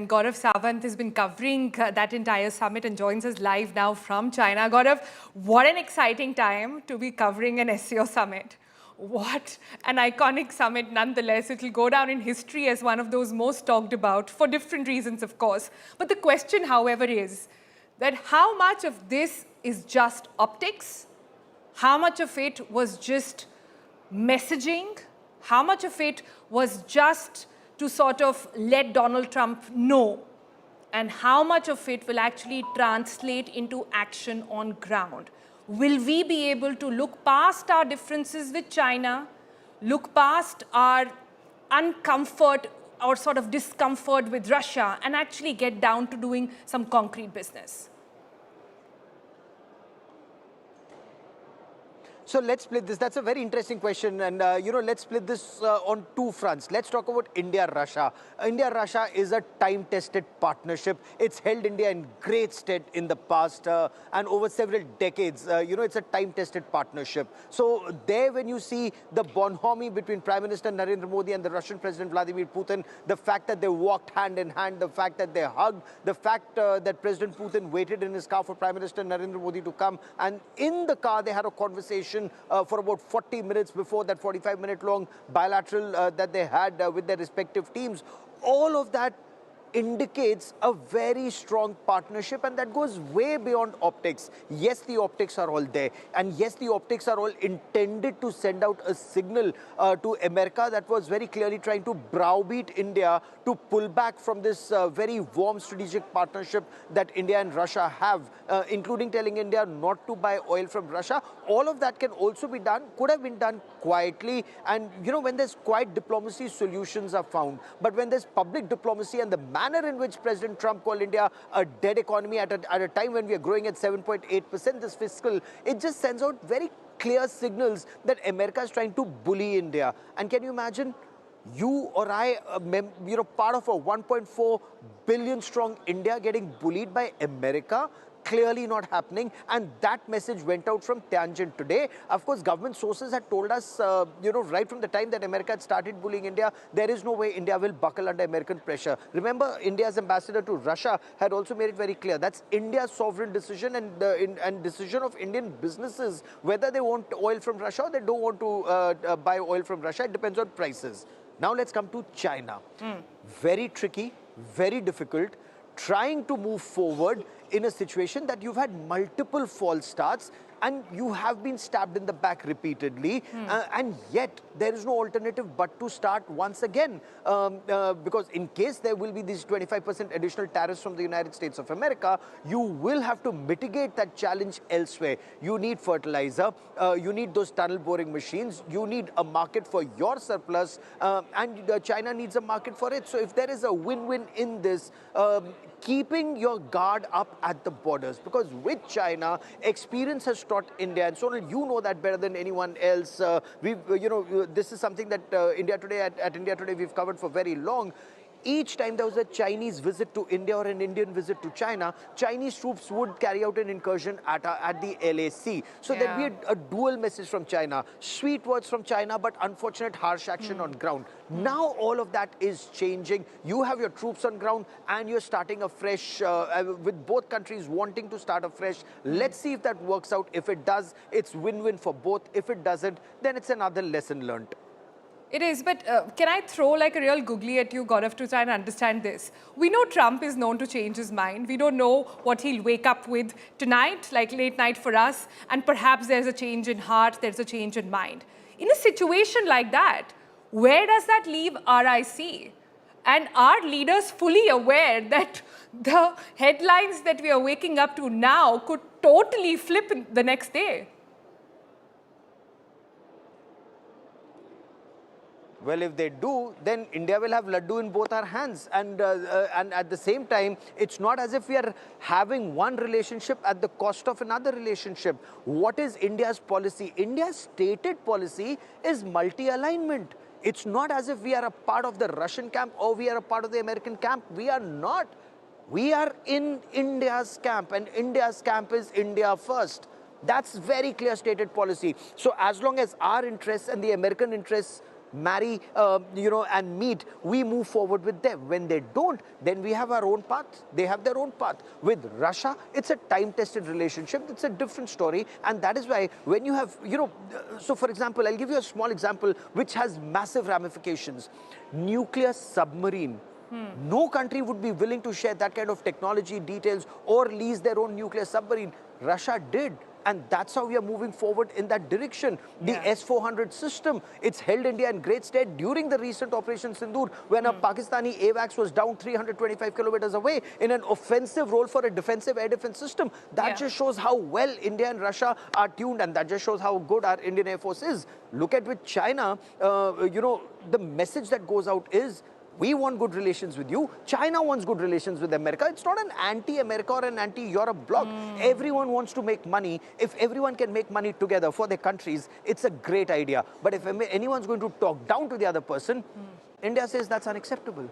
and Gaurav Sawant has been covering that entire summit and joins us live now from China. Gaurav, what an exciting time to be covering an SCO summit. What an iconic summit nonetheless. It will go down in history as one of those most talked about for different reasons, of course. But the question, however, is that how much of this is just optics? How much of it was just messaging? How much of it was just to sort of let Donald Trump know? And how much of it will actually translate into action on ground? Will we be able to look past our differences with China, look past our uncomfort or sort of discomfort with Russia, and actually get down to doing some concrete business? So let's split this. That's a very interesting question. And, let's split this on two fronts. Let's talk about India-Russia. India-Russia is a time-tested partnership. It's held India in great stead in the past and over several decades. It's a time-tested partnership. So there when you see the bonhomie between Prime Minister Narendra Modi and the Russian President Vladimir Putin, the fact that they walked hand in hand, the fact that they hugged, the fact that President Putin waited in his car for Prime Minister Narendra Modi to come, and in the car they had a conversation for about 40 minutes before that 45-minute long bilateral that they had with their respective teams. All of that indicates a very strong partnership, and that goes way beyond optics. Yes, the optics are all there, and yes, the optics are all intended to send out a signal to America that was very clearly trying to browbeat India to pull back from this very warm strategic partnership that India and Russia have, including telling India not to buy oil from Russia. All of that can also be done, could have been done quietly, and when there's quiet diplomacy, solutions are found. But when there's public diplomacy and the manner in which President Trump called India a dead economy at a time when we are growing at 7.8% this fiscal, it just sends out very clear signals that America is trying to bully India. And can you imagine you or I, part of a 1.4 billion strong India getting bullied by America? Clearly not happening, and that message went out from Tianjin today. Of course, government sources had told us, right from the time that America had started bullying India, there is no way India will buckle under American pressure. Remember, India's ambassador to Russia had also made it very clear that's India's sovereign decision and decision of Indian businesses whether they want oil from Russia or they don't want to buy oil from Russia. It depends on prices. Now let's come to China. Very tricky, very difficult, trying to move forward in a situation that you've had multiple false starts and you have been stabbed in the back repeatedly, and yet there is no alternative but to start once again, because in case there will be these 25% additional tariffs from the United States of America, you will have to mitigate that challenge elsewhere. You need fertilizer, you need those tunnel boring machines, you need a market for your surplus, and China needs a market for it. So if there is a win-win in this, keeping your guard up at the borders, because with China, experience has taught India, and Sonal, you know that better than anyone else. This is something that India Today at India Today we've covered for very long. Each time there was a Chinese visit to India or an Indian visit to China, Chinese troops would carry out an incursion at the LAC. So there'd be a dual message from China. Sweet words from China, but unfortunate harsh action on ground. Now all of that is changing. You have your troops on ground and you're starting afresh with both countries wanting to start afresh. Let's see if that works out. If it does, it's win-win for both. If it doesn't, then it's another lesson learned. It is, but can I throw like a real googly at you, Gaurav, to try and understand this? We know Trump is known to change his mind. We don't know what he'll wake up with tonight, like late night for us, and perhaps there's a change in heart, there's a change in mind. In a situation like that, where does that leave RIC? And are leaders fully aware that the headlines that we are waking up to now could totally flip the next day? Well, if they do, then India will have laddu in both our hands. And at the same time, it's not as if we are having one relationship at the cost of another relationship. What is India's policy? India's stated policy is multi-alignment. It's not as if we are a part of the Russian camp or we are a part of the American camp. We are not. We are in India's camp, and India's camp is India first. That's very clear stated policy. So as long as our interests and the American interests marry, and meet, we move forward with them. When they don't, then we have our own path. They have their own path. With Russia, it's a time-tested relationship. It's a different story. And that is why when you have, so for example, I'll give you a small example which has massive ramifications. Nuclear submarine. No country would be willing to share that kind of technology details or lease their own nuclear submarine. Russia did. And that's how we are moving forward in that direction. The S-400 system, it's held India in great stead during the recent Operation Sindoor, when a Pakistani AWACS was down 325 kilometers away in an offensive role for a defensive air defense system. That just shows how well India and Russia are tuned, and that just shows how good our Indian Air Force is. Look at with China, the message that goes out is, we want good relations with you. China wants good relations with America. It's not an anti-America or an anti-Europe bloc. Everyone wants to make money. If everyone can make money together for their countries, it's a great idea. But if anyone's going to talk down to the other person, India says that's unacceptable.